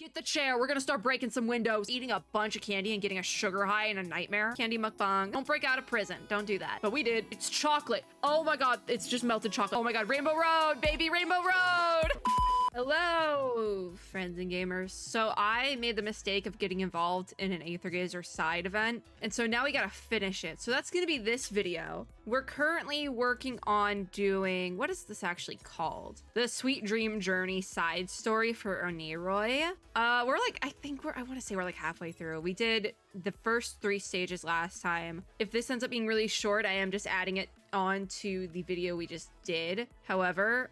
Get the chair. We're gonna start breaking some windows. Eating a bunch of candy and getting a sugar high in a nightmare. Candy mukbang. Don't break out of prison. Don't do that. But we did. It's chocolate. Oh my god. It's just melted chocolate. Oh my god. Rainbow Road, baby. Rainbow Road. Hello, friends and gamers. So I made the mistake of getting involved in an Aether Gazer side event, and so now we gotta finish it. So that's gonna be this video. We're currently working on doing, what is this actually called? The Sweet Dream Journey side story for Oneiroi. We're like, I wanna say we're like halfway through. We did the first 3 stages last time. If this ends up being really short, I am just adding it onto the video we just did. However,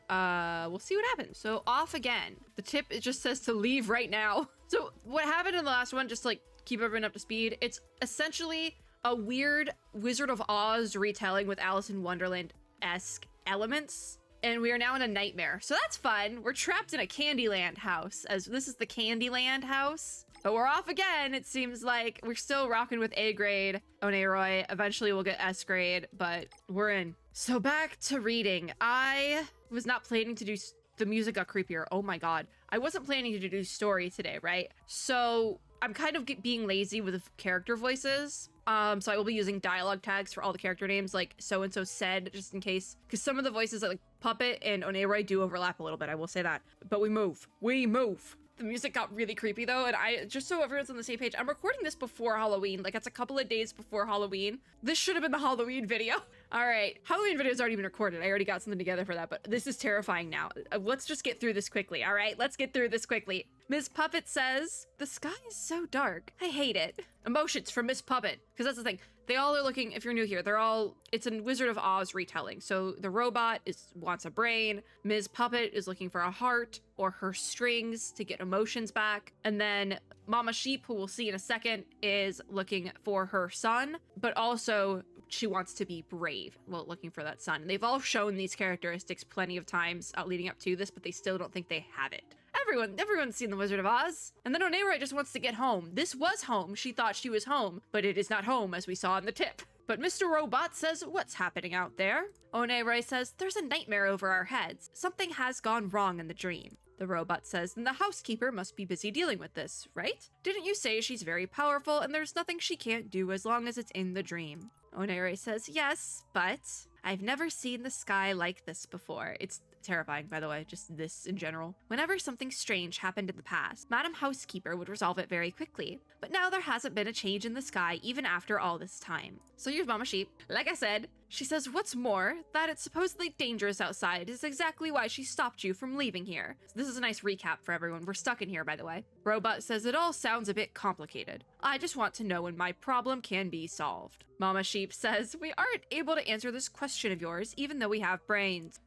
we'll see what happens. So off again. The tip, it just says to leave right now. So what happened in the last one, just like keep everyone up to speed. It's essentially a weird Wizard of Oz retelling with Alice in Wonderland-esque elements. And we are now in a nightmare. So that's fun. We're trapped in a Candyland house, as this is the Candyland house. But we're off again. It seems like we're still rocking with A grade Oneiroi. Eventually we'll get S grade, but we're in. So back to reading. I was not planning to do, the music got creepier. Oh my god. I wasn't planning to do story today, right? So I'm kind of being lazy with character voices. So I will be using dialogue tags for all the character names, like so-and-so said, just in case. Because some of the voices like Puppet and Oneiroi do overlap a little bit, I will say that. But we move. We move. The music got really creepy though, and just so everyone's on the same page, I'm recording this before Halloween. Like, it's a couple of days before Halloween. This should have been the Halloween video. All right, Halloween video's already been recorded. I already got something together for that, but this is terrifying now. Let's just get through this quickly, all right? Let's get through this quickly. Ms. Puppet says, the sky is so dark. I hate it. Emotions from Miss Puppet, because that's the thing. They all are looking, if you're new here, it's a Wizard of Oz retelling. So the robot wants a brain. Ms. Puppet is looking for a heart or her strings to get emotions back. And then Mama Sheep, who we'll see in a second, is looking for her son, but also she wants to be brave while looking for that son. And they've all shown these characteristics plenty of times leading up to this, but they still don't think they have it. Everyone's seen The Wizard of Oz. And then Oneiroi just wants to get home. This was home. She thought she was home, but it is not home, as we saw in the tip. But Mr. Robot says, what's happening out there? Oneiroi says, there's a nightmare over our heads. Something has gone wrong in the dream. The robot says, then the housekeeper must be busy dealing with this, right? Didn't you say she's very powerful and there's nothing she can't do as long as it's in the dream? Oneiroi says, yes, but I've never seen the sky like this before. It's terrifying, by the way, just this in general. Whenever something strange happened in the past, Madam Housekeeper would resolve it very quickly. But now there hasn't been a change in the sky even after all this time. So here's Mama Sheep. Like I said, she says, what's more, that it's supposedly dangerous outside is exactly why she stopped you from leaving here. This is a nice recap for everyone. We're stuck in here, by the way. Robot says, it all sounds a bit complicated. I just want to know when my problem can be solved. Mama Sheep says, we aren't able to answer this question of yours, even though we have brains.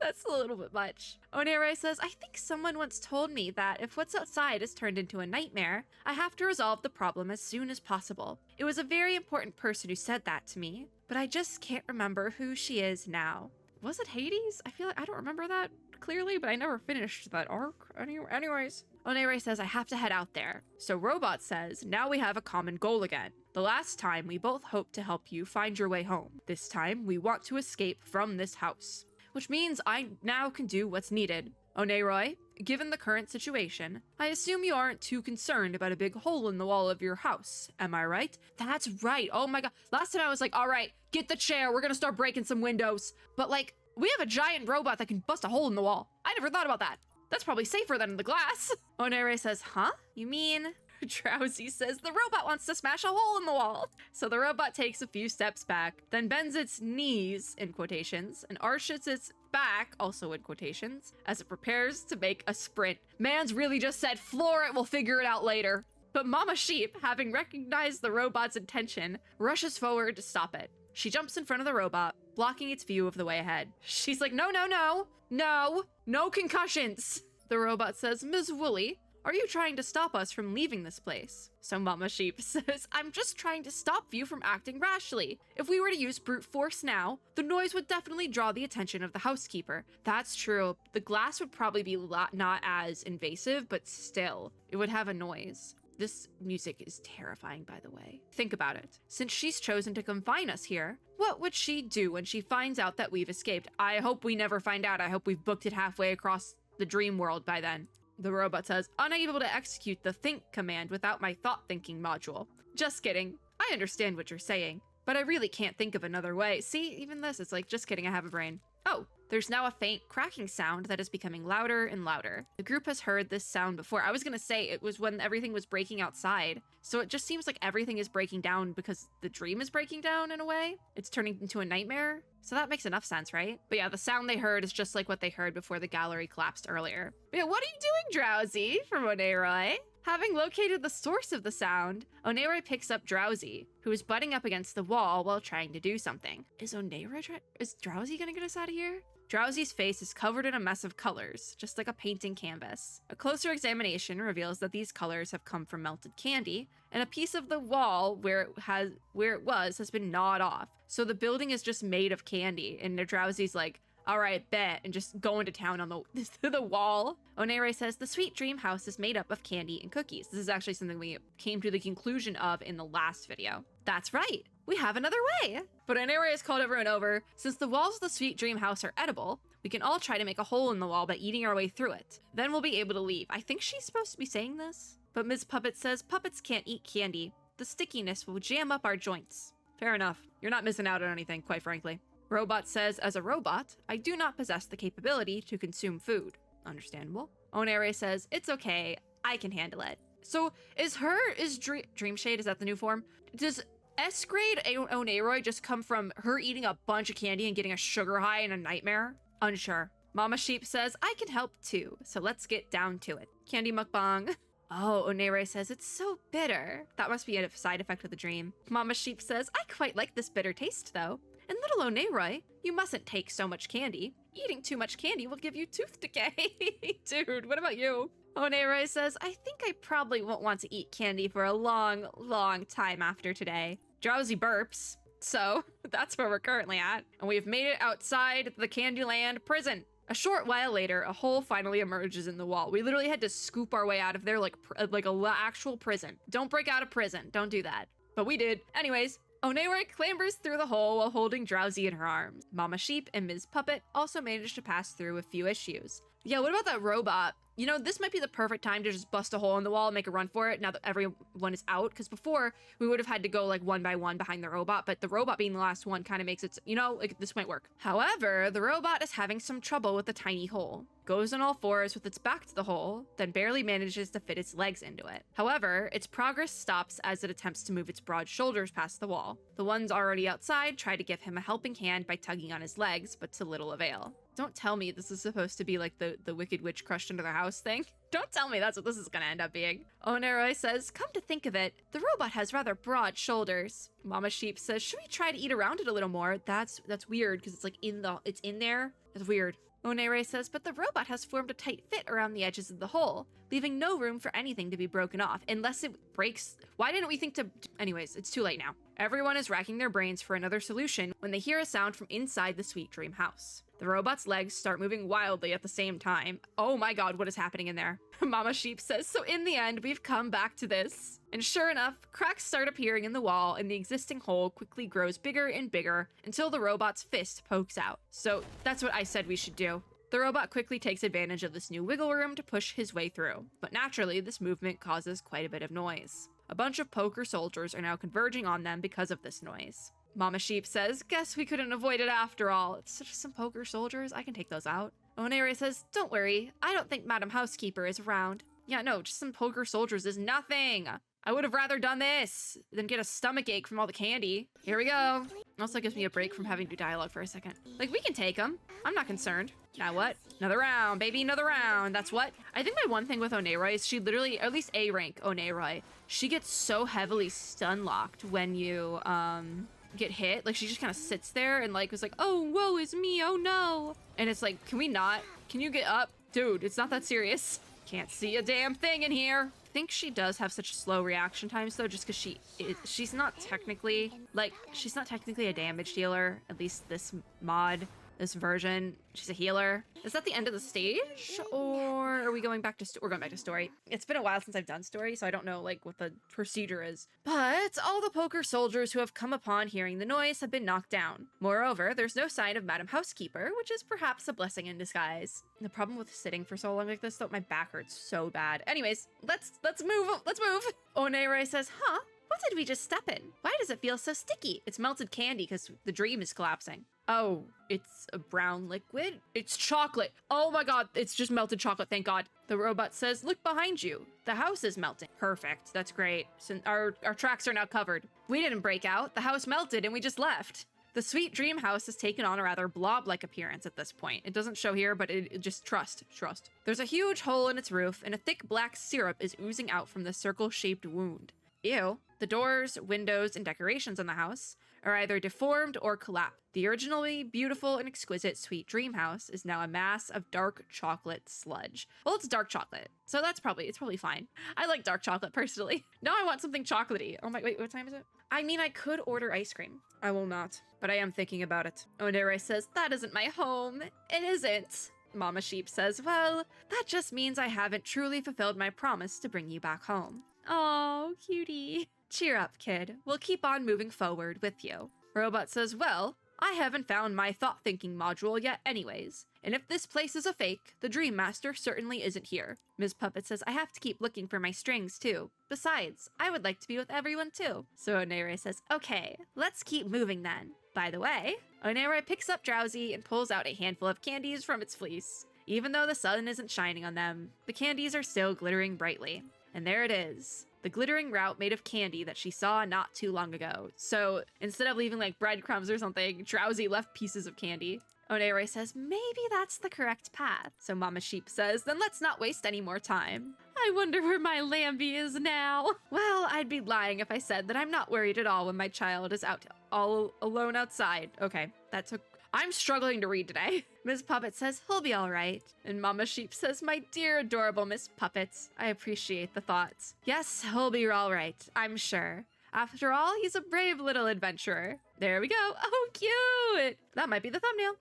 That's a little bit much. Oneiroi says, I think someone once told me that if what's outside is turned into a nightmare, I have to resolve the problem as soon as possible. It was a very important person who said that to me, but I just can't remember who she is now. Was it Hades? I feel like I don't remember that clearly, but I never finished that arc. Anyways. Oneiroi says, I have to head out there. So Robot says, now we have a common goal again. The last time we both hoped to help you find your way home. This time we want to escape from this house. Which means I now can do what's needed. Oneiroi, given the current situation, I assume you aren't too concerned about a big hole in the wall of your house, am I right? That's right. Oh my god. Last time I was like, all right, get the chair. We're gonna start breaking some windows. But like, we have a giant robot that can bust a hole in the wall. I never thought about that. That's probably safer than the glass. Oneiroi says, huh? You mean? Drowsy says the robot wants to smash a hole in the wall. So the robot takes a few steps back, then bends its knees, in quotations, and arches its back, also in quotations, as it prepares to make a sprint. Man's really just said, floor it, we'll figure it out later. But Mama Sheep, having recognized the robot's intention, rushes forward to stop it. She jumps in front of the robot, blocking its view of the way ahead. She's like, no concussions. The robot says, Ms. Wooly, are you trying to stop us from leaving this place? So Mama Sheep says, I'm just trying to stop you from acting rashly. If we were to use brute force now, the noise would definitely draw the attention of the housekeeper. That's true. The glass would probably be not as invasive, but still, it would have a noise. This music is terrifying, by the way. Think about it. Since she's chosen to confine us here, what would she do when she finds out that we've escaped? I hope we never find out. I hope we've booked it halfway across the dream world by then. The robot says, unable to execute the think command without my thought thinking module. Just kidding. I understand what you're saying, but I really can't think of another way. See, even this, it's like, just kidding, I have a brain. Oh, there's now a faint cracking sound that is becoming louder and louder. The group has heard this sound before. I was gonna say it was when everything was breaking outside. So it just seems like everything is breaking down because the dream is breaking down in a way. It's turning into a nightmare. So that makes enough sense, right? But yeah, the sound they heard is just like what they heard before the gallery collapsed earlier. But yeah, what are you doing, Drowsy? From Oneroy. Having located the source of the sound, Oneroy picks up Drowsy, who is butting up against the wall while trying to do something. Is Drowsy gonna get us out of here? Drowsy's face is covered in a mess of colors, just like a painting canvas. A closer examination reveals that these colors have come from melted candy, and a piece of the wall where it was has been gnawed off. So the building is just made of candy, and Drowsy's like, all right, bet, and just going to town on the wall. Oneroy says the sweet dream house is made up of candy and cookies. This is actually something we came to the conclusion of in the last video. That's right, we have another way. But Oneroy has called everyone over. Since the walls of the sweet dream house are edible, we can all try to make a hole in the wall by eating our way through it. Then we'll be able to leave. I think she's supposed to be saying this, but Ms. Puppet says puppets can't eat candy. The stickiness will jam up our joints. Fair enough. You're not missing out on anything, quite frankly. Robot says, as a robot, I do not possess the capability to consume food. Understandable. Oneroy says, it's okay, I can handle it. So is Dream Shade, is that the new form? Does S-grade Oneroy just come from her eating a bunch of candy and getting a sugar high and a nightmare? Unsure. Mama Sheep says, I can help too, so let's get down to it. Candy mukbang. Oh, Oneroy says, it's so bitter. That must be a side effect of the dream. Mama Sheep says, I quite like this bitter taste though. And little Oneroy, you mustn't take so much candy. Eating too much candy will give you tooth decay. Dude, what about you? Oneroy says, I think I probably won't want to eat candy for a long, long time after today. Drowsy burps. So that's where we're currently at. And we've made it outside the Candyland prison. A short while later, a hole finally emerges in the wall. We literally had to scoop our way out of there like a actual prison. Don't break out of prison. Don't do that. But we did. Anyways, Oneroy clambers through the hole while holding Drowsy in her arms. Mama Sheep and Ms. Puppet also managed to pass through a few issues. Yeah, what about that robot? You know, this might be the perfect time to just bust a hole in the wall and make a run for it now that everyone is out, because before we would have had to go like one by one behind the robot, but the robot being the last one kind of makes it, you know, like this might work. However, the robot is having some trouble with the tiny hole. Goes on all fours with its back to the hole, then barely manages to fit its legs into it. However, its progress stops as it attempts to move its broad shoulders past the wall. The ones already outside try to give him a helping hand by tugging on his legs, but to little avail. Don't tell me this is supposed to be like the Wicked Witch crushed under their house thing. Don't tell me that's what this is gonna end up being. Oneroy says, come to think of it, the robot has rather broad shoulders. Mama Sheep says, should we try to eat around it a little more? That's weird, because it's like it's in there. That's weird. Oneroy says, but the robot has formed a tight fit around the edges of the hole, leaving no room for anything to be broken off, unless it breaks. Why didn't we think to... Anyways, it's too late now. Everyone is racking their brains for another solution when they hear a sound from inside the Sweet Dream house. The robot's legs start moving wildly at the same time. Oh my god, what is happening in there? Mama Sheep says, so in the end, we've come back to this. And sure enough, cracks start appearing in the wall and the existing hole quickly grows bigger and bigger until the robot's fist pokes out. So that's what I said we should do. The robot quickly takes advantage of this new wiggle room to push his way through. But naturally, this movement causes quite a bit of noise. A bunch of poker soldiers are now converging on them because of this noise. Mama Sheep says, guess we couldn't avoid it after all. It's just some poker soldiers, I can take those out. Oneroy says, don't worry, I don't think Madam Housekeeper is around. Yeah, no, just some poker soldiers is nothing. I would have rather done this than get a stomach ache from all the candy. Here we go. Also gives me a break from having to do dialogue for a second. Like, we can take them. I'm not concerned. Now what? Another round, baby, another round. That's what? I think my one thing with Oneroy is she literally, at least A rank Oneroy, she gets so heavily stun locked when you, get hit. Like, she just kind of sits there and like was like, oh, woe is me, oh no. And it's like, can we not? Can you get up? Dude, it's not that serious. Can't see a damn thing in here. I think she does have such slow reaction times though, just because she's not technically a damage dealer, at least this mod. This version, she's a healer. Is that the end of the stage? Or are we going back to, we're going back to story. It's been a while since I've done story, so I don't know like what the procedure is. But all the poker soldiers who have come upon hearing the noise have been knocked down. Moreover, there's no sign of Madam Housekeeper, which is perhaps a blessing in disguise. The problem with sitting for so long like this, though, my back hurts so bad. Anyways, let's move. Onere says, huh? What did we just step in? Why does it feel so sticky? It's melted candy because the dream is collapsing. Oh, it's a brown liquid? It's chocolate. Oh my god, it's just melted chocolate, thank god. The robot says, look behind you. The house is melting. Perfect, that's great. So our tracks are now covered. We didn't break out, the house melted and we just left. The sweet dream house has taken on a rather blob-like appearance at this point. It doesn't show here, but it just trust. There's a huge hole in its roof and a thick black syrup is oozing out from the circle-shaped wound. Ew. The doors, windows, and decorations in the house are either deformed or collapsed. The originally beautiful and exquisite sweet dream house is now a mass of dark chocolate sludge. Well, it's dark chocolate, so it's probably fine. I like dark chocolate personally. Now I want something chocolatey. Oh my, wait, what time is it? I mean, I could order ice cream. I will not, but I am thinking about it. Onere says, that isn't my home. It isn't. Mama Sheep says, well, that just means I haven't truly fulfilled my promise to bring you back home. Oh, cutie. Cheer up, kid. We'll keep on moving forward with you. Robot says, well, I haven't found my thought-thinking module yet anyways. And if this place is a fake, the Dream Master certainly isn't here. Ms. Puppet says, I have to keep looking for my strings too. Besides, I would like to be with everyone too. So Onere says, okay, let's keep moving then. By the way, Onere picks up Drowsy and pulls out a handful of candies from its fleece. Even though the sun isn't shining on them, the candies are still glittering brightly. And there it is. The glittering route made of candy that she saw not too long ago. So instead of leaving like breadcrumbs or something, Drowsy left pieces of candy. Onere says, maybe that's the correct path. So Mama Sheep says, then let's not waste any more time. I wonder where my Lambie is now. Well, I'd be lying if I said that I'm not worried at all when my child is out all alone outside. Okay, that took... I'm struggling to read today. Ms. Puppet says, he'll be all right. And Mama Sheep says, my dear adorable Miss Puppets, I appreciate the thoughts. Yes, he'll be all right, I'm sure. After all, he's a brave little adventurer. There we go. Oh, cute. That might be the thumbnail.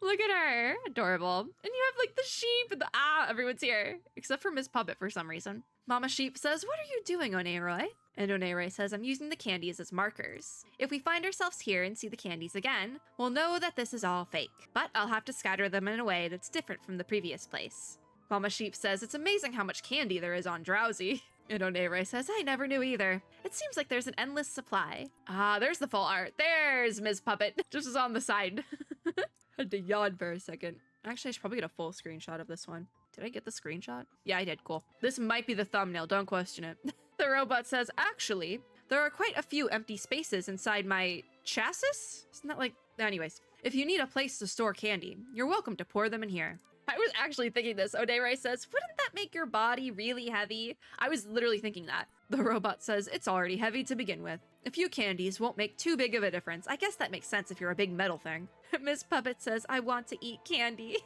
Look at her. Adorable. And you have like the sheep and the everyone's here. Except for Miss Puppet for some reason. Mama Sheep says, what are you doing, Onere? And Onere says, I'm using the candies as markers. If we find ourselves here and see the candies again, we'll know that this is all fake. But I'll have to scatter them in a way that's different from the previous place. Mama Sheep says, it's amazing how much candy there is on Drowsy. And Onere says, I never knew either. It seems like there's an endless supply. Ah, there's the full art. There's Ms. Puppet. Just as on the side. Had to yawn for a second. Actually, I should probably get a full screenshot of this one. Did I get the screenshot? Yeah, I did. Cool. This might be the thumbnail. Don't question it. The robot says, actually, there are quite a few empty spaces inside my chassis? Isn't that like... Anyways, if you need a place to store candy, you're welcome to pour them in here. I was actually thinking this. Onere says, wouldn't that make your body really heavy? I was literally thinking that. The robot says, it's already heavy to begin with. A few candies won't make too big of a difference. I guess that makes sense if you're a big metal thing. Miss Puppet says, I want to eat candy.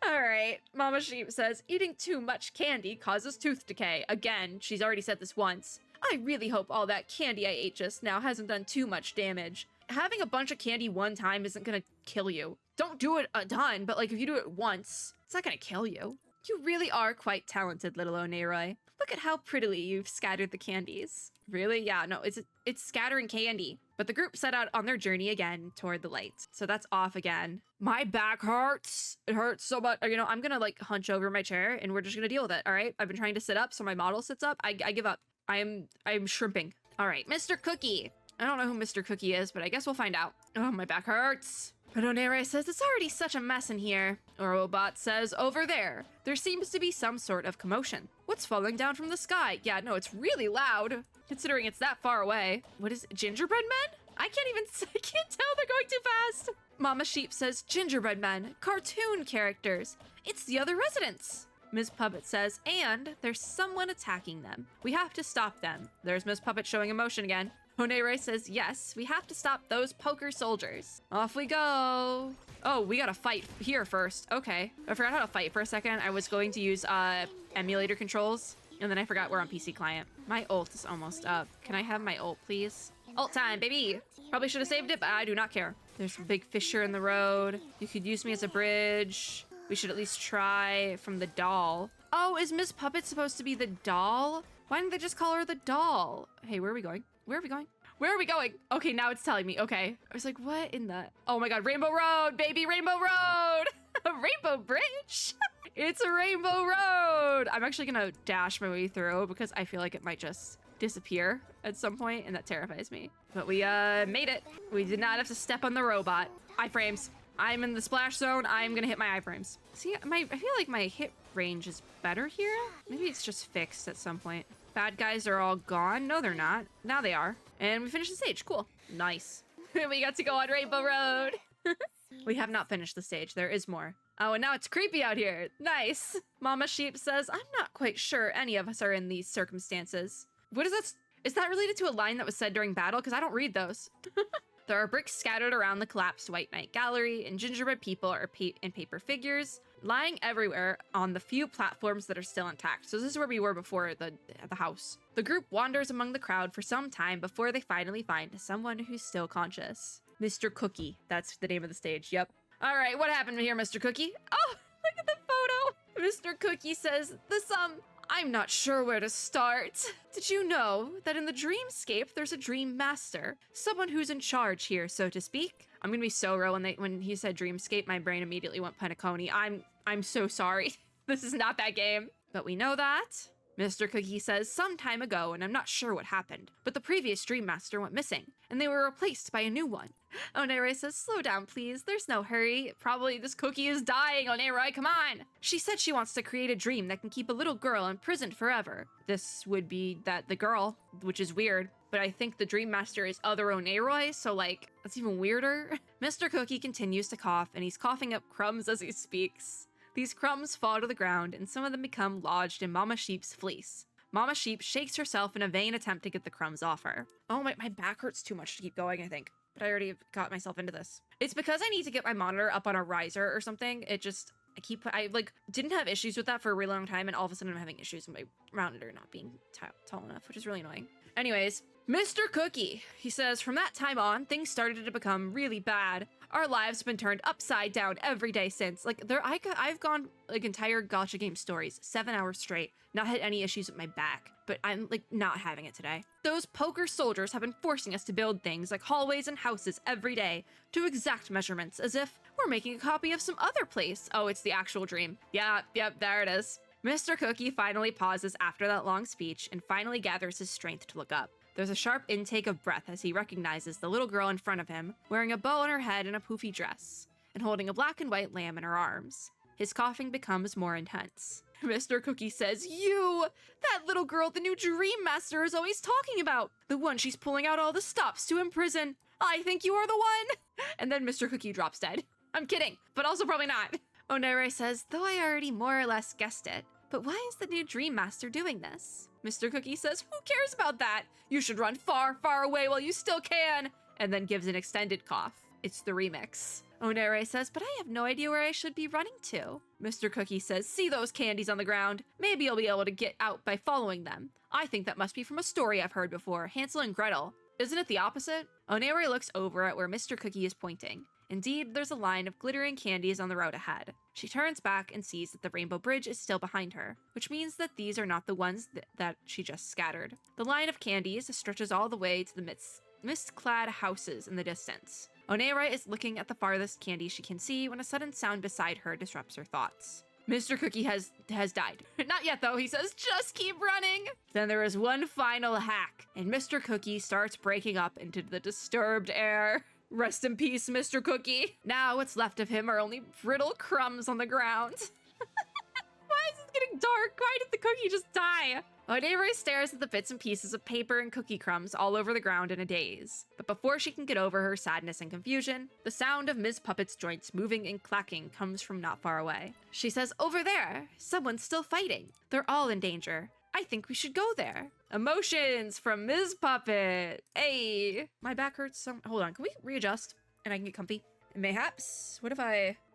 All right, Mama Sheep says, eating too much candy causes tooth decay. Again, she's already said this once. I really hope all that candy I ate just now hasn't done too much damage. Having a bunch of candy one time isn't gonna kill you. Don't do it a ton, but like if you do it once, it's not gonna kill you. You really are quite talented, little Onere. Look at how prettily you've scattered the candies. Really? Yeah, no, it's scattering candy. But the group set out on their journey again toward the light. So that's off again. My back hurts. It hurts so much. You know, I'm gonna like hunch over my chair and we're just gonna deal with it, all right? I've been trying to sit up so my model sits up. I give up. I'm shrimping. All right, Mr. Cookie. I don't know who Mr. Cookie is, but I guess we'll find out. Oh, my back hurts. But Onere says, it's already such a mess in here. Robot says, over there seems to be some sort of commotion. What's falling down from the sky? Yeah, no, it's really loud, considering it's that far away. What is it, gingerbread men? I can't tell, they're going too fast. Mama Sheep says, gingerbread men, cartoon characters. It's the other residents. Ms. Puppet says, and there's someone attacking them. We have to stop them. There's Ms. Puppet showing emotion again. Onere says, yes, we have to stop those poker soldiers. Off we go. Oh, we gotta fight here first. Okay. I forgot how to fight for a second. I was going to use emulator controls, and then I forgot we're on PC client. My ult is almost up. Can I have my ult, please? Ult time, baby. Probably should have saved it, but I do not care. There's a big fissure in the road. You could use me as a bridge. We should at least try from the doll. Oh, is Miss Puppet supposed to be the doll? Why didn't they just call her the doll? Hey, where are we going? Where are we going? Where are we going? Okay, now it's telling me. Okay. I was like, what in the... Oh my God, Rainbow Road, baby, Rainbow Road. A rainbow bridge. It's a rainbow road. I'm actually gonna dash my way through because I feel like it might just disappear at some point, and that terrifies me. But we made it. We did not have to step on the robot. Iframes. I'm in the splash zone. I'm gonna hit my iframes. See, I feel like my hit range is better here. Maybe it's just fixed at some point. Bad guys are all gone. No, they're not. Now they are. And we finished the stage. Cool. Nice. We got to go on Rainbow Road. We have not finished the stage. There is more. Oh, and now it's creepy out here. Nice. Mama Sheep says, I'm not quite sure any of us are in these circumstances. What is that? Is that related to a line that was said during battle? Because I don't read those. There are bricks scattered around the collapsed White Knight Gallery, and gingerbread people and paper figures lying everywhere on the few platforms that are still intact. So this is where we were before the house. The group wanders among the crowd for some time before they finally find someone who's still conscious. Mr. Cookie. That's the name of the stage. Yep. All right, what happened here, Mr. Cookie? Oh, look at the photo. Mr. Cookie says, I'm not sure where to start. Did you know that in the dreamscape, there's a dream master? Someone who's in charge here, so to speak. I'm gonna be so real when he said dreamscape, my brain immediately went Penacony. I'm so sorry. This is not that game. But we know that. Mr. Cookie says some time ago, and I'm not sure what happened, but the previous Dream Master went missing, and they were replaced by a new one. Onere says, slow down, please. There's no hurry. Probably this cookie is dying, Onere, come on. She said she wants to create a dream that can keep a little girl imprisoned forever. This would be the girl, which is weird, but I think the Dream Master is other Onere, so like, that's even weirder. Mr. Cookie continues to cough, and he's coughing up crumbs as he speaks. These crumbs fall to the ground, and some of them become lodged in Mama Sheep's fleece. Mama Sheep shakes herself in a vain attempt to get the crumbs off her. Oh, my back hurts too much to keep going, I think. But I already got myself into this. It's because I need to get my monitor up on a riser or something. I didn't have issues with that for a really long time, and all of a sudden I'm having issues with my monitor not being tall enough, which is really annoying. Anyways, Mr. Cookie, he says, from that time on, things started to become really bad. Our lives have been turned upside down every day since. I've gone entire gacha game stories, 7 hours straight, not had any issues with my back, but I'm not having it today. Those poker soldiers have been forcing us to build things like hallways and houses every day to exact measurements, as if we're making a copy of some other place. Oh, it's the actual dream. Yep, there it is. Mr. Cookie finally pauses after that long speech and finally gathers his strength to look up. There's a sharp intake of breath as he recognizes the little girl in front of him, wearing a bow on her head and a poofy dress, and holding a black and white lamb in her arms. His coughing becomes more intense. Mr. Cookie says, that little girl the new Dream Master is always talking about, the one she's pulling out all the stops to imprison. I think you are the one. And then Mr. Cookie drops dead. I'm kidding, but also probably not. Onere says, though I already more or less guessed it, but why is the new Dream Master doing this? Mr. Cookie says, who cares about that? You should run far, far away while you still can. And then gives an extended cough. It's the remix. Onere says, but I have no idea where I should be running to. Mr. Cookie says, see those candies on the ground? Maybe you'll be able to get out by following them. I think that must be from a story I've heard before, Hansel and Gretel. Isn't it the opposite? Onere looks over at where Mr. Cookie is pointing. Indeed, there's a line of glittering candies on the road ahead. She turns back and sees that the rainbow bridge is still behind her, which means that these are not the ones that she just scattered. The line of candies stretches all the way to the mist-clad houses in the distance. Onere is looking at the farthest candy she can see when a sudden sound beside her disrupts her thoughts. Mr. Cookie has died. Not yet, though. He says, just keep running. Then there is one final hack, and Mr. Cookie starts breaking up into the disturbed air. Rest in peace, Mr. Cookie. Now what's left of him are only brittle crumbs on the ground. Why is it getting dark? Why did the cookie just die? Onere stares at the bits and pieces of paper and cookie crumbs all over the ground in a daze. But before she can get over her sadness and confusion, the sound of Ms. Puppet's joints moving and clacking comes from not far away. She says, over there, someone's still fighting. They're all in danger. I think we should go there. Emotions from Ms. Puppet. Hey, my back hurts so. Hold on, can we readjust and I can get comfy? Mayhaps. What if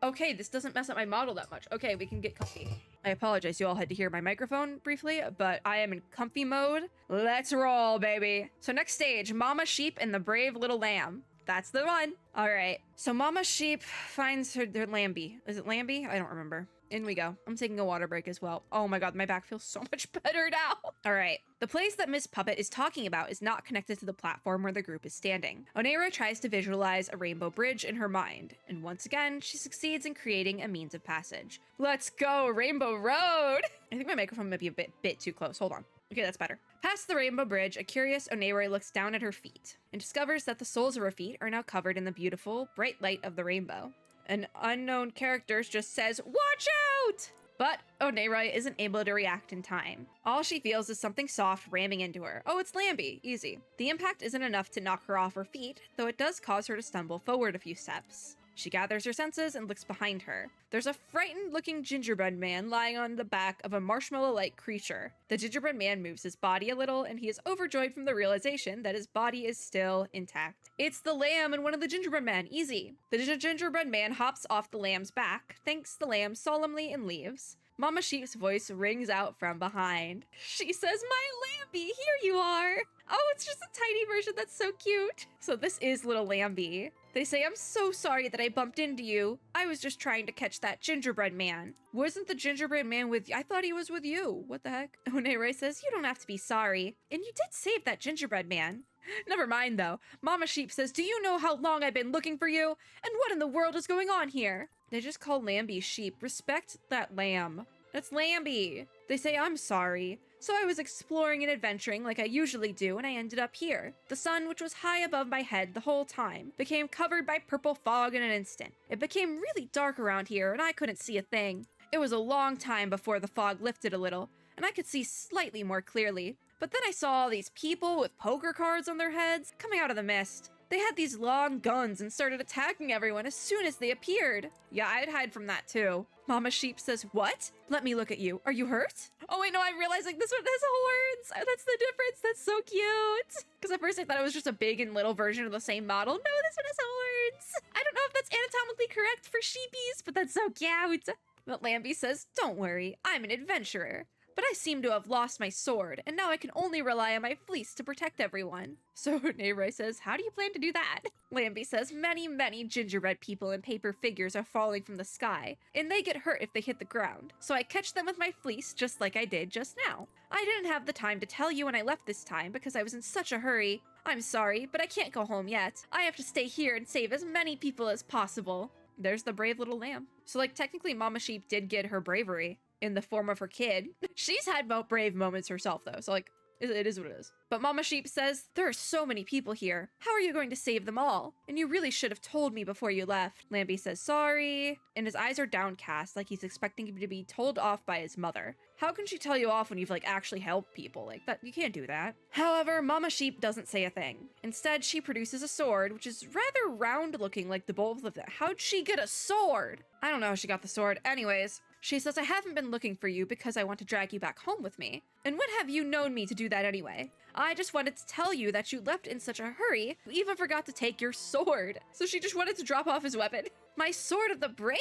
okay, this doesn't mess up my model that much. Okay, we can get comfy. I apologize, you all had to hear my microphone briefly, but I am in comfy mode. Let's roll, baby. So next stage, Mama Sheep and the brave little lamb. That's the one. All right. So Mama Sheep finds their Lambie. Is it Lambie? I don't remember. In we go. I'm taking a water break as well. Oh my god, my back feels so much better now. All right. The place that Miss Puppet is talking about is not connected to the platform where the group is standing. Onera tries to visualize a rainbow bridge in her mind, and once again, she succeeds in creating a means of passage. Let's go, Rainbow Road! I think my microphone might be a bit too close. Hold on. Okay, that's better. Past the rainbow bridge, a curious Onera looks down at her feet and discovers that the soles of her feet are now covered in the beautiful, bright light of the rainbow. An unknown character just says, "Watch out!" But Onera isn't able to react in time. All she feels is something soft ramming into her. Oh, it's Lambie. Easy. The impact isn't enough to knock her off her feet, though it does cause her to stumble forward a few steps. She gathers her senses and looks behind her. There's a frightened-looking gingerbread man lying on the back of a marshmallow-like creature. The gingerbread man moves his body a little, and he is overjoyed from the realization that his body is still intact. It's the lamb and one of the gingerbread men. Easy. The gingerbread man hops off the lamb's back, thanks the lamb solemnly, and leaves. Mama Sheep's voice rings out from behind. She says, "My Lambie, here you are!" Oh, it's just a tiny version. That's so cute. So this is little Lambie. They say, "I'm so sorry that I bumped into you. I was just trying to catch that gingerbread man." Wasn't the gingerbread man with you? I thought he was with you. What the heck? Onera says, "You don't have to be sorry. And you did save that gingerbread man." Never mind, though. Mama Sheep says, "Do you know how long I've been looking for you? And what in the world is going on here?" They just call Lambie Sheep. Respect that lamb. That's Lambie. They say, "I'm sorry. So I was exploring and adventuring like I usually do, and I ended up here. The sun, which was high above my head the whole time, became covered by purple fog in an instant. It became really dark around here, and I couldn't see a thing. It was a long time before the fog lifted a little, and I could see slightly more clearly. But then I saw all these people with poker cards on their heads coming out of the mist. They had these long guns and started attacking everyone as soon as they appeared. Yeah, I'd hide from that too." Mama Sheep says, "What? Let me look at you. Are you hurt?" Oh wait, no, I'm realizing this one has horns. Oh, that's the difference. That's so cute. Because at first I thought it was just a big and little version of the same model. No, this one has horns. I don't know if that's anatomically correct for sheepies, but that's so cute. But Lambie says, "Don't worry, I'm an adventurer. But I seem to have lost my sword, and now I can only rely on my fleece to protect everyone." So Onera says, "How do you plan to do that?" Lambie says, "Many, many gingerbread people and paper figures are falling from the sky, and they get hurt if they hit the ground. So I catch them with my fleece, just like I did just now. I didn't have the time to tell you when I left this time because I was in such a hurry. I'm sorry, but I can't go home yet. I have to stay here and save as many people as possible." There's the brave little lamb. So like technically Mama Sheep did get her bravery in the form of her kid. She's had brave moments herself though, so like, it is what it is. But Mama Sheep says, "There are so many people here. How are you going to save them all? And you really should have told me before you left." Lambie says sorry, and his eyes are downcast like he's expecting him to be told off by his mother. How can she tell you off when you've like actually helped people? Like that, you can't do that. However, Mama Sheep doesn't say a thing. Instead, she produces a sword, which is rather round looking like the both of them. How'd she get a sword? I don't know how she got the sword. Anyways, she says, "I haven't been looking for you because I want to drag you back home with me. And when have you known me to do that anyway? I just wanted to tell you that you left in such a hurry, you even forgot to take your sword." So she just wanted to drop off his weapon. "My sword of the brave?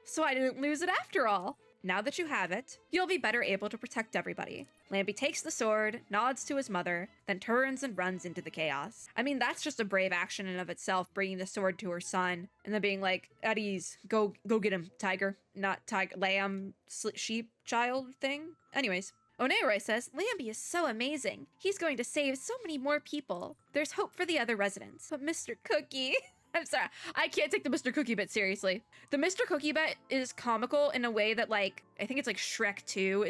So I didn't lose it after all. Now that you have it, you'll be better able to protect everybody." Lambie takes the sword, nods to his mother, then turns and runs into the chaos. I mean, that's just a brave action in of itself, bringing the sword to her son, and then being like, "At ease, go get him, tiger." Not tiger, lamb, sheep, child thing. Anyways. Onera says, "Lambie is so amazing. He's going to save so many more people. There's hope for the other residents. But Mr. Cookie..." I'm sorry, I can't take the Mr. Cookie bit seriously. The Mr. Cookie bit is comical in a way that like, I think it's like Shrek 2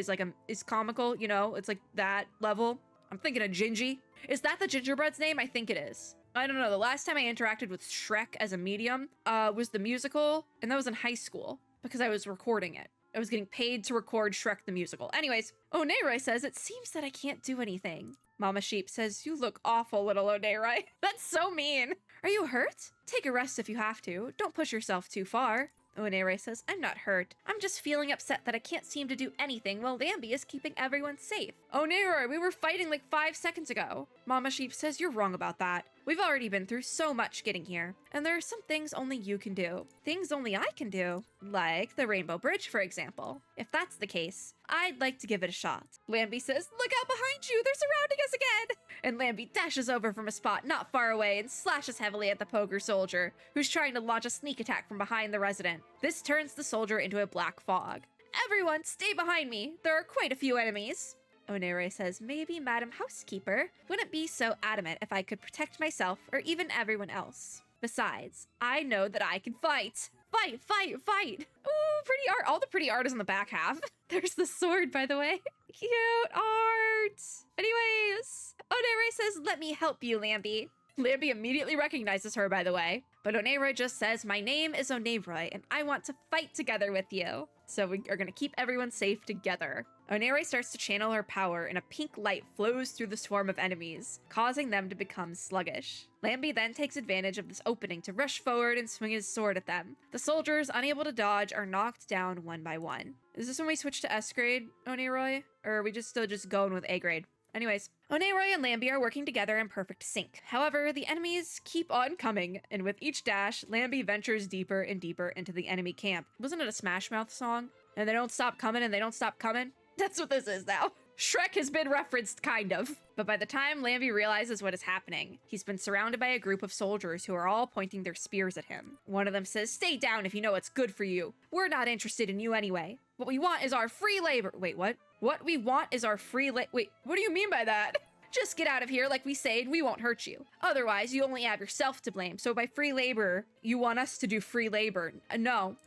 is comical, you know? It's like that level. I'm thinking of Gingy. Is that the gingerbread's name? I think it is. I don't know, the last time I interacted with Shrek as a medium was the musical, and that was in high school because I was recording it. I was getting paid to record Shrek the musical. Anyways, Onera says, "It seems that I can't do anything." Mama Sheep says, "You look awful, little Onera." That's so mean. "Are you hurt? Take a rest if you have to. Don't push yourself too far." Onera says, "I'm not hurt. I'm just feeling upset that I can't seem to do anything while Lambie is keeping everyone safe." "Onera, we were fighting like 5 seconds ago." Mama Sheep says, "You're wrong about that. We've already been through so much getting here, and there are some things only you can do. Things only I can do, like the Rainbow Bridge, for example. If that's the case, I'd like to give it a shot. Lambie says, look out behind you, they're surrounding us again! And Lambie dashes over from a spot not far away and slashes heavily at the poker soldier, who's trying to launch a sneak attack from behind the resident. This turns the soldier into a black fog. Everyone, stay behind me! There are quite a few enemies. Onere says, maybe Madam Housekeeper wouldn't be so adamant if I could protect myself or even everyone else. Besides, I know that I can fight. Fight, fight, fight! Ooh, pretty art. All the pretty art is on the back half. There's the sword, by the way. Cute art! Anyways, Onere says, let me help you, Lambie. Lambie immediately recognizes her, by the way. But Onere just says, my name is Onere, and I want to fight together with you. So we are going to keep everyone safe together. Onere starts to channel her power, and a pink light flows through the swarm of enemies, causing them to become sluggish. Lambie then takes advantage of this opening to rush forward and swing his sword at them. The soldiers, unable to dodge, are knocked down one by one. Is this when we switch to S grade, Onere? Or are we still going with A grade? Anyways, Onere and Lambie are working together in perfect sync. However, the enemies keep on coming, and with each dash, Lambie ventures deeper and deeper into the enemy camp. Wasn't it a Smash Mouth song? And they don't stop coming, and they don't stop coming? That's what this is now. Shrek has been referenced, kind of. But by the time Lambie realizes what is happening, he's been surrounded by a group of soldiers who are all pointing their spears at him. One of them says, stay down if you know what's good for you. We're not interested in you anyway. What we want is our free labor. Wait, what? What we want is our free Wait, what do you mean by that? Just get out of here like we say and we won't hurt you. Otherwise, you only have yourself to blame. So by free labor, you want us to do free labor. No.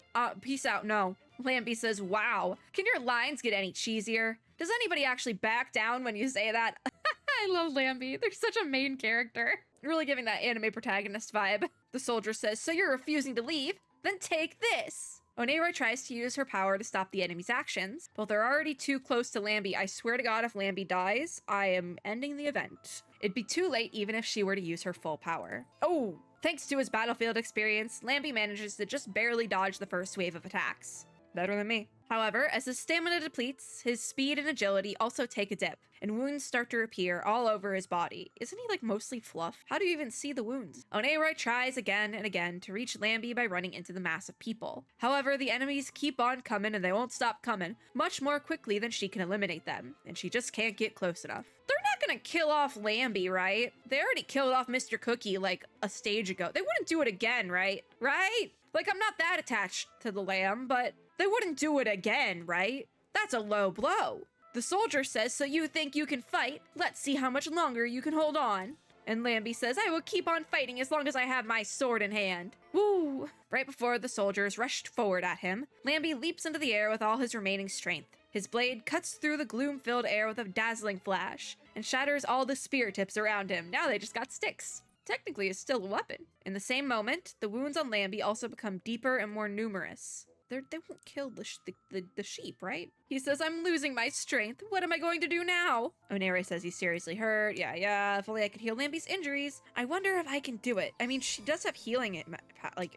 Peace out, no. Lambie says, wow. Can your lines get any cheesier? Does anybody actually back down when you say that? I love Lambie. They're such a main character. Really giving that anime protagonist vibe. The soldier says, so you're refusing to leave? Then take this. Onere tries to use her power to stop the enemy's actions, but they're already too close to Lambie. I swear to God, if Lambie dies, I am ending the event. It'd be too late even if she were to use her full power. Oh, thanks to his battlefield experience, Lambie manages to just barely dodge the first wave of attacks. Better than me. However, as his stamina depletes, his speed and agility also take a dip, and wounds start to appear all over his body. Isn't he like mostly fluff? How do you even see the wounds? Onere tries again and again to reach Lambie by running into the mass of people. However, the enemies keep on coming and they won't stop coming, much more quickly than she can eliminate them, and she just can't get close enough. They're not gonna kill off Lambie, right? They already killed off Mr. Cookie like a stage ago. They wouldn't do it again, right? Right? Like, I'm not that attached to the lamb, but they wouldn't do it again, right? That's a low blow. The soldier says, so you think you can fight? Let's see how much longer you can hold on. And Lambie says, I will keep on fighting as long as I have my sword in hand. Woo! Right before the soldiers rushed forward at him, Lambie leaps into the air with all his remaining strength. His blade cuts through the gloom-filled air with a dazzling flash and shatters all the spear tips around him. Now they just got sticks. Technically, it's still a weapon. In the same moment, the wounds on Lambie also become deeper and more numerous. They won't kill the sheep, right? He says, I'm losing my strength. What am I going to do now? Onere says he's seriously hurt. Yeah, if only I could heal Lambie's injuries. I wonder if I can do it. I mean, she does have healing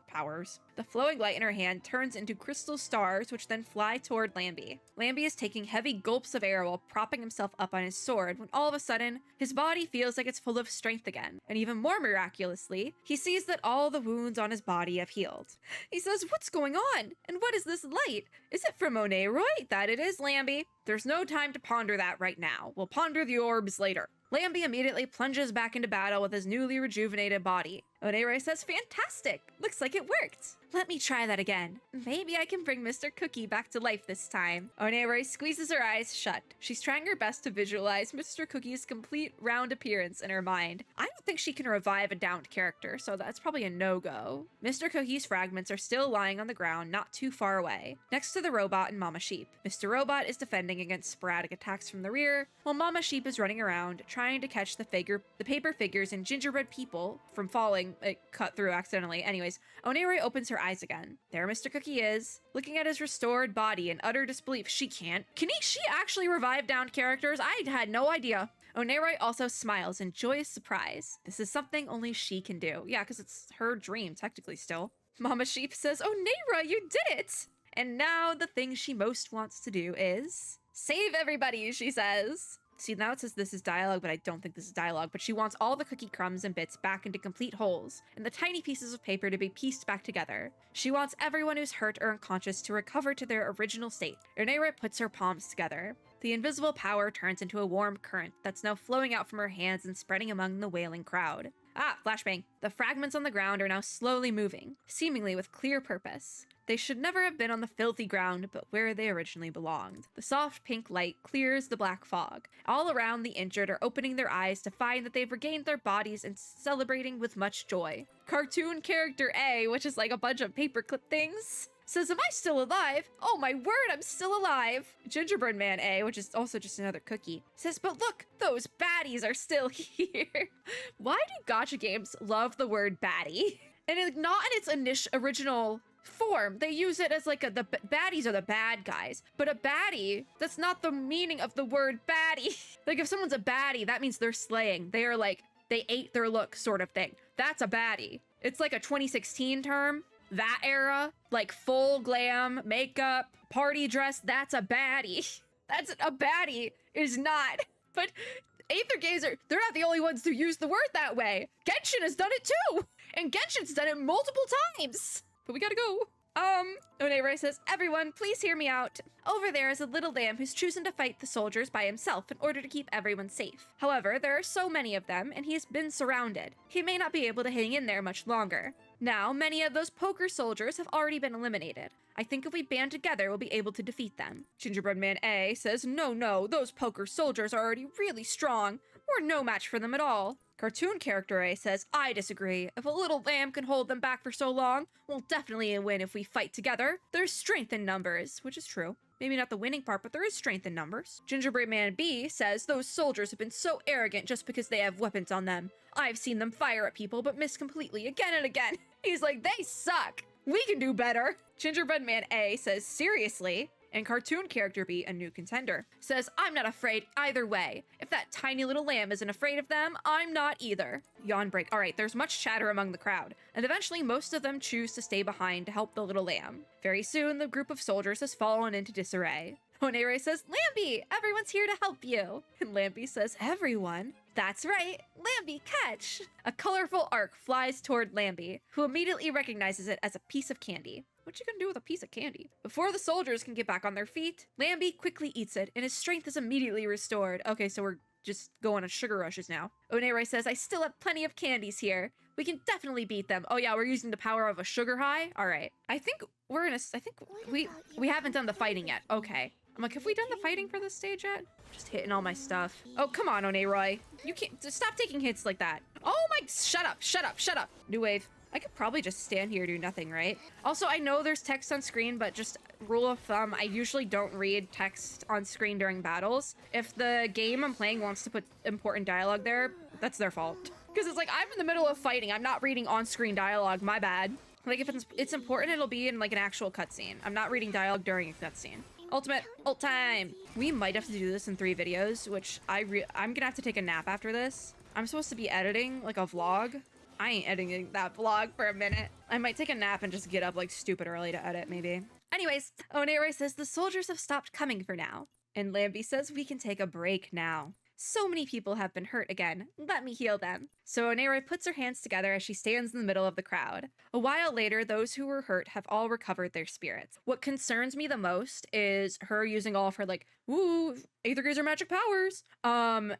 powers. The flowing light in her hand turns into crystal stars, which then fly toward Lambie. Lambie is taking heavy gulps of air while propping himself up on his sword, when all of a sudden, his body feels like it's full of strength again. And even more miraculously, he sees that all the wounds on his body have healed. He says, what's going on? And what is this light? Is it from Onere? That it is, Lambie. There's no time to ponder that right now. We'll ponder the orbs later. Lambie immediately plunges back into battle with his newly rejuvenated body. Onere says, fantastic! Looks like it worked. Let me try that again. Maybe I can bring Mr. Cookie back to life this time. Onere squeezes her eyes shut. She's trying her best to visualize Mr. Cookie's complete round appearance in her mind. I don't think she can revive a downed character, so that's probably a no-go. Mr. Cookie's fragments are still lying on the ground not too far away, next to the robot and Mama Sheep. Mr. Robot is defending against sporadic attacks from the rear, while Mama Sheep is running around, trying to catch the paper figures and gingerbread people from falling, cut through accidentally. Anyways, Onere opens her eyes again. There Mr. Cookie is, looking at his restored body in utter disbelief. She can't. Can she actually revive downed characters? I had no idea. Onere also smiles in joyous surprise. This is something only she can do. Yeah, because it's her dream, technically still. Mama Sheep says, Onere, you did it! And now the thing she most wants to do is save everybody, she says. See, now it says this is dialogue, but I don't think this is dialogue. But she wants all the cookie crumbs and bits back into complete wholes, and the tiny pieces of paper to be pieced back together. She wants everyone who's hurt or unconscious to recover to their original state. Onera puts her palms together. The invisible power turns into a warm current that's now flowing out from her hands and spreading among the wailing crowd. Ah, flashbang. The fragments on the ground are now slowly moving, seemingly with clear purpose. They should never have been on the filthy ground, but where they originally belonged. The soft pink light clears the black fog. All around, the injured are opening their eyes to find that they've regained their bodies and celebrating with much joy. Cartoon character A, which is like a bunch of paperclip things, says, am I still alive? Oh my word, I'm still alive. Gingerbread Man A, which is also just another cookie, says, but look, those baddies are still here. Why do gacha games love the word baddie? And not in its original form. They use it as like the baddies are the bad guys. But a baddie, that's not the meaning of the word baddie. Like if someone's a baddie, that means they're slaying. They are like, they ate their look sort of thing. That's a baddie. It's like a 2016 term. That era, like full glam, makeup, party dress, that's a baddie. That's a baddie is not. But Aether games they're not the only ones who use the word that way. Genshin has done it too. And Genshin's done it multiple times. But we gotta go. Onera says, everyone, please hear me out. Over there is a little lamb who's chosen to fight the soldiers by himself in order to keep everyone safe. However, there are so many of them, and he has been surrounded. He may not be able to hang in there much longer. Now, many of those poker soldiers have already been eliminated. I think if we band together, we'll be able to defeat them. Gingerbread Man A says, no, those poker soldiers are already really strong. We're no match for them at all. Cartoon character A says, I disagree. If a little lamb can hold them back for so long, we'll definitely win if we fight together. There's strength in numbers, which is true. Maybe not the winning part, but there is strength in numbers. Gingerbread Man B says, those soldiers have been so arrogant just because they have weapons on them. I've seen them fire at people, but miss completely again and again. He's like, they suck. We can do better. Gingerbread Man A says, seriously? And cartoon character B, a new contender, says, I'm not afraid either way. If that tiny little lamb isn't afraid of them, I'm not either. Yawn break. All right, there's much chatter among the crowd, and eventually most of them choose to stay behind to help the little lamb. Very soon, the group of soldiers has fallen into disarray. Onera says, Lambie, everyone's here to help you. And Lambie says, everyone? That's right, Lambie, catch! A colorful arc flies toward Lambie, who immediately recognizes it as a piece of candy. What you gonna do with a piece of candy? Before the soldiers can get back on their feet, Lambie quickly eats it, and his strength is immediately restored. Okay, so we're just going on sugar rushes now. Onera says, I still have plenty of candies here. We can definitely beat them. Oh yeah, we're using the power of a sugar high? All right. I think we haven't done the fighting yet. Okay. I'm like, have we done the fighting for this stage yet? Just hitting all my stuff. Oh, come on, Onera. You can't, stop taking hits like that. Oh my, shut up. New wave. I could probably just stand here, do nothing, right? Also, I know there's text on screen, but just rule of thumb, I usually don't read text on screen during battles. If the game I'm playing wants to put important dialogue there, that's their fault. Because it's like, I'm in the middle of fighting. I'm not reading on-screen dialogue, my bad. Like, if it's important, it'll be in like an actual cutscene. I'm not reading dialogue during a cutscene. Ultimate ult time. We might have to do this in 3 videos, which I'm gonna have to take a nap after this. I'm supposed to be editing like a vlog. I ain't editing that vlog for a minute. I might take a nap and just get up like stupid early to edit, maybe. Anyways, Onera says the soldiers have stopped coming for now. And Lambie says we can take a break now. So many people have been hurt again. Let me heal them. So Onera puts her hands together as she stands in the middle of the crowd. A while later, those who were hurt have all recovered their spirits. What concerns me the most is her using all of her like, woo, Aether gazer magic powers,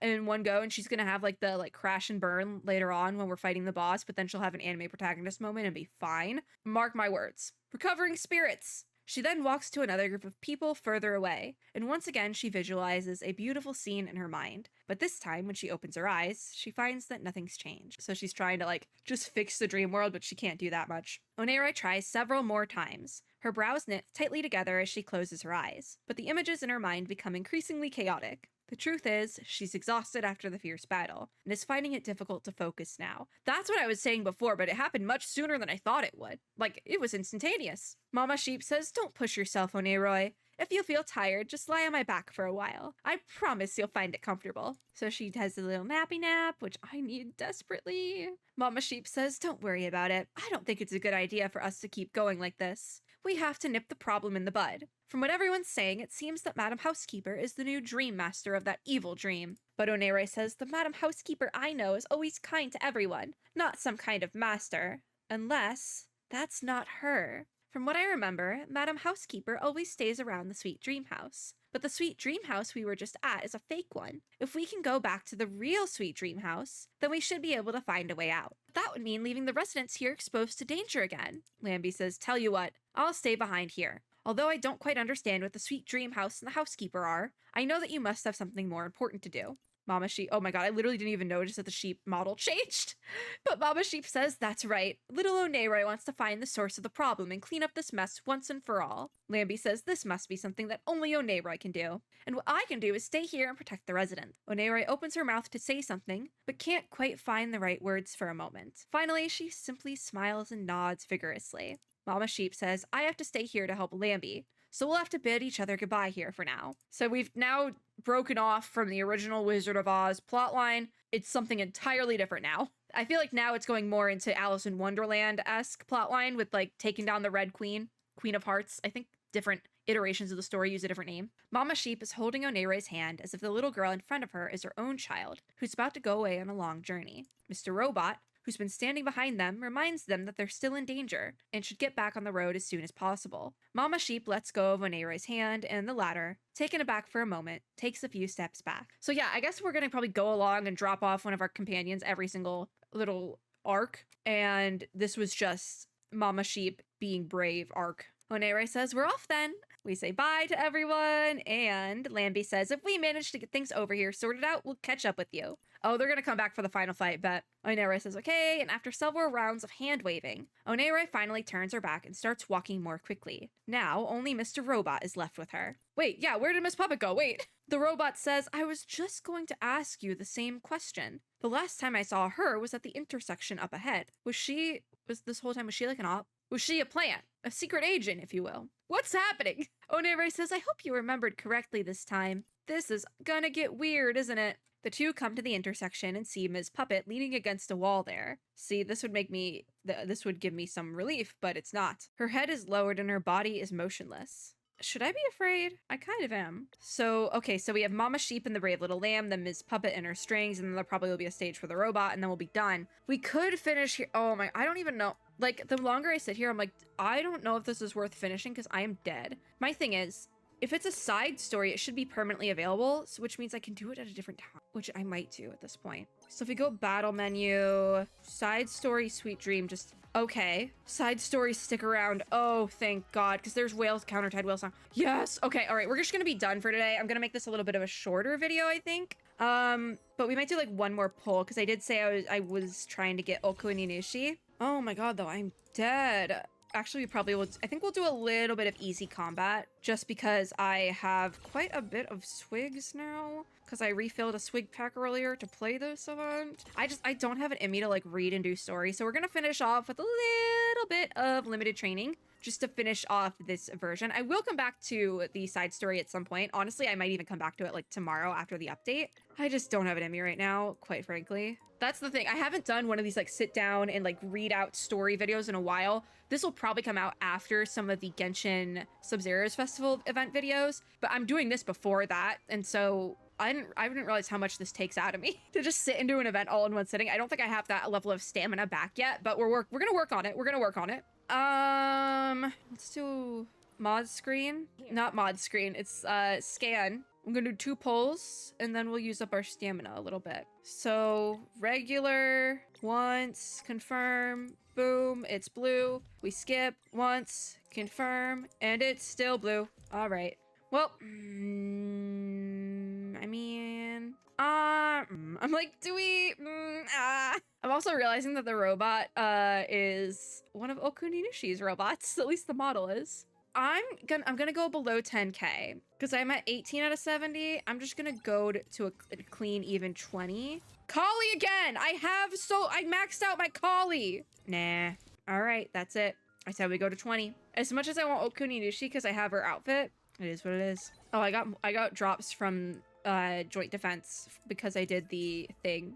in one go, and she's gonna have like the crash and burn later on when we're fighting the boss, but then she'll have an anime protagonist moment and be fine. Mark my words. Recovering spirits. She then walks to another group of people further away, and once again she visualizes a beautiful scene in her mind. But this time, when she opens her eyes, she finds that nothing's changed. So she's trying to just fix the dream world, but she can't do that much. Onera tries several more times. Her brows knit tightly together as she closes her eyes, but the images in her mind become increasingly chaotic. The truth is, she's exhausted after the fierce battle, and is finding it difficult to focus now. That's what I was saying before, but it happened much sooner than I thought it would. Like, it was instantaneous. Mama Sheep says, don't push yourself, Onera. If you feel tired, just lie on my back for a while. I promise you'll find it comfortable. So she has a little nappy nap, which I need desperately. Mama Sheep says, don't worry about it. I don't think it's a good idea for us to keep going like this. we have to nip the problem in the bud. From what everyone's saying, it seems that Madam Housekeeper is the new dream master of that evil dream. But Onere says the Madam Housekeeper I know is always kind to everyone, not some kind of master. Unless that's not her. From what I remember, Madam Housekeeper always stays around the Sweet Dream House. But the Sweet Dream House we were just at is a fake one. If we can go back to the real Sweet Dream House, then we should be able to find a way out. That would mean leaving the residents here exposed to danger again. Lambie says, tell you what, I'll stay behind here. Although I don't quite understand what the Sweet Dream House and the Housekeeper are, I know that you must have something more important to do. Mama Sheep, oh my god, I literally didn't even notice that the sheep model changed. But Mama Sheep says, that's right. Little Onere wants to find the source of the problem and clean up this mess once and for all. Lambie says this must be something that only Onere can do. And what I can do is stay here and protect the residents. Onere opens her mouth to say something, but can't quite find the right words for a moment. Finally, she simply smiles and nods vigorously. Mama Sheep says, I have to stay here to help Lambie. So we'll have to bid each other goodbye here for now. So we've now broken off from the original Wizard of Oz plotline. It's something entirely different now. I feel like now it's going more into Alice in Wonderland-esque plotline with like taking down the Red Queen, Queen of Hearts. I think different iterations of the story use a different name. Mama Sheep is holding Onere's hand as if the little girl in front of her is her own child, who's about to go away on a long journey. Mr. Robot, who's been standing behind them, reminds them that they're still in danger and should get back on the road as soon as possible. Mama Sheep lets go of Onere's hand, and the latter, taken aback for a moment, takes a few steps back. So yeah, I guess we're gonna probably go along and drop off one of our companions every single little arc, and this was just Mama Sheep being brave arc. Onere says, we're off then. We say bye to everyone, and Lambie says, if we manage to get things over here sorted out, we'll catch up with you. Oh, they're gonna come back for the final fight, but Onere says okay, and after several rounds of hand-waving, Onere finally turns her back and starts walking more quickly. Now, only Mr. Robot is left with her. Wait, yeah, where did Miss Puppet go? Wait. The robot says, I was just going to ask you the same question. The last time I saw her was at the intersection up ahead. Was she like an op? Was she a plant? A secret agent, if you will? What's happening? Onere says, I hope you remembered correctly this time. This is gonna get weird, isn't it? The two come to the intersection and see Ms. Puppet leaning against a wall there. See, this would give me some relief, but it's not. Her head is lowered and her body is motionless. Should I be afraid? I kind of am. So, okay, so we have Mama Sheep and the Brave Little Lamb, then Ms. Puppet and her strings, and then there probably will be a stage for the robot, and then we'll be done. We could finish here. Oh my, I don't even know. Like, the longer I sit here, I'm like, I don't know if this is worth finishing because I am dead. My thing is, if it's a side story, it should be permanently available, so which means I can do it at a different time, which I might do at this point. So if we go battle menu, side story, Sweet Dream, just, okay. Side story, stick around. Oh, thank God, because there's Whales, Countertide Whale Song. Yes, okay, all right, we're just gonna be done for today. I'm gonna make this a little bit of a shorter video, I think. But we might do like one more poll, because I did say I was trying to get Oku and Inishi. Oh my God, though, I'm dead. Actually, we probably will. I think we'll do a little bit of easy combat just because I have quite a bit of swigs now because I refilled a swig pack earlier to play this event. I don't have it in me to like read and do story. So we're going to finish off with a little bit of limited training just to finish off this version. I will come back to the side story at some point. Honestly, I might even come back to it like tomorrow after the update. I just don't have it in me right now, quite frankly. That's the thing. I haven't done one of these like sit down and like read out story videos in a while. This will probably come out after some of the Genshin Sub-Zero's Festival event videos, but I'm doing this before that. And so I didn't realize how much this takes out of me to just sit and do an event all in one sitting. I don't think I have that level of stamina back yet, but we're gonna work on it. We're gonna work on it. Let's do mod screen. Not mod screen, it's scan. I'm gonna do 2 pulls and then we'll use up our stamina a little bit. So regular, once, confirm, boom, it's blue. We skip, once, confirm, and it's still blue. All right. Well, I mean, I'm like, do we, I'm also realizing that the robot, is one of Okuninishi's robots. At least the model is. I'm gonna go below 10K because I'm at 18 out of 70. I'm just gonna go to a clean even 20. Collie again! I maxed out my Collie! Nah. Alright, that's it. I said we go to 20. As much as I want Okuninushi because I have her outfit, it is what it is. Oh, I got drops from joint defense because I did the thing.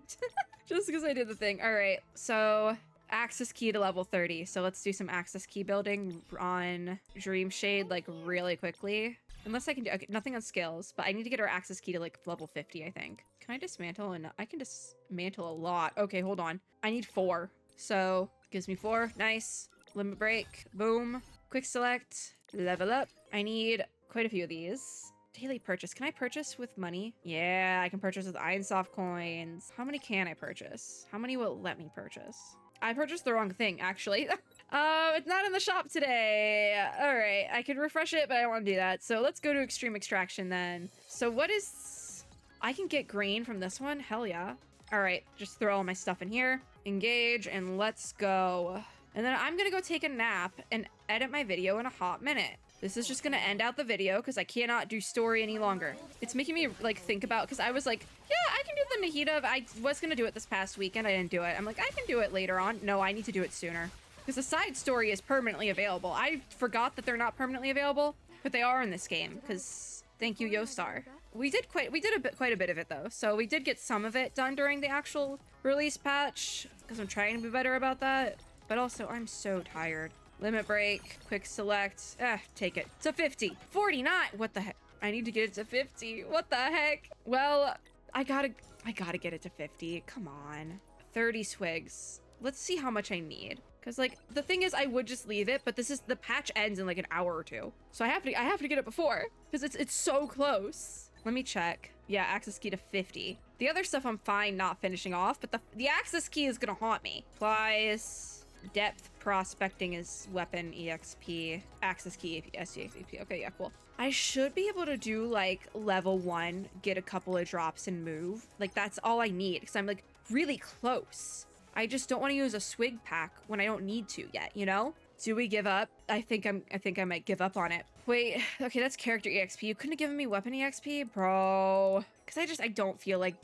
Just because I did the thing. Alright, so Access key to level 30. So let's do some access key building on Dream Shade like really quickly. Unless I can do, okay, nothing on skills, but I need to get our access key to like level 50, I think. Can I dismantle? And I can dismantle a lot. Okay, hold on. I need 4. So gives me 4. Nice. Limit break. Boom. Quick select. Level up. I need quite a few of these. Daily purchase. Can I purchase with money? Yeah, I can purchase with Ironsoft coins. How many can I purchase? How many will it let me purchase? I purchased the wrong thing, actually. It's not in the shop today. All right, I could refresh it, but I don't want to do that. So let's go to Extreme Extraction then. So what is... I can get grain from this one? Hell yeah. All right, just throw all my stuff in here. Engage, and let's go. And then I'm gonna go take a nap and edit my video in a hot minute. This is just gonna end out the video because I cannot do story any longer. It's making me like think about, because I was like, yeah, I can do the Nahida. I was gonna do it this past weekend. I didn't do it. I'm like, I can do it later on. No, I need to do it sooner because the side story is permanently available. I forgot that they're not permanently available, but they are in this game because thank you, Yostar. We did quite a bit of it though. So we did get some of it done during the actual release patch because I'm trying to be better about that. But also I'm so tired. Limit break, quick select, take it to 50, 49. What the heck? I need to get it to 50. What the heck? Well, I gotta get it to 50. Come on. 30 swigs. Let's see how much I need. Cause like, the thing is I would just leave it, but the patch ends in like an hour or 2. So I have to get it before because it's so close. Let me check. Yeah, access key to 50. The other stuff I'm fine not finishing off, but the access key is gonna haunt me. Applies. Depth prospecting is weapon exp, access key SCXP. Okay, yeah, cool. I should be able to do like level 1, get a couple of drops and move. Like that's all I need because I'm like really close. I just don't want to use a swig pack when I don't need to yet, you know? Do we give up? I think I might give up on it. Wait, okay, that's character exp. You couldn't have given me weapon exp, bro. Because I don't feel like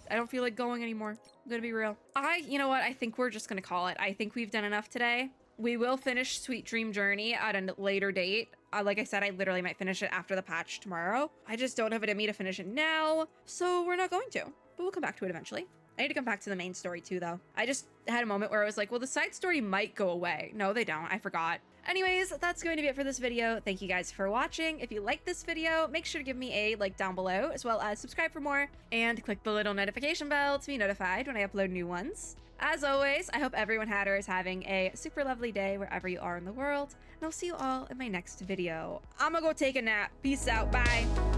going anymore. I'm gonna be real. You know what? I think we're just gonna call it. I think we've done enough today. We will finish Sweet Dream Journey at a later date. Like I said, I literally might finish it after the patch tomorrow. I just don't have it in me to finish it now, so we're not going to. But we'll come back to it eventually. I need to come back to the main story too, though. I just had a moment where I was like, well, the side story might go away. No, they don't. I forgot. Anyways, that's going to be it for this video. Thank you guys for watching. If you liked this video, make sure to give me a like down below, as well as subscribe for more, and click the little notification bell to be notified when I upload new ones. As always, I hope everyone had or is having a super lovely day wherever you are in the world, and I'll see you all in my next video. I'm gonna go take a nap. Peace out. Bye.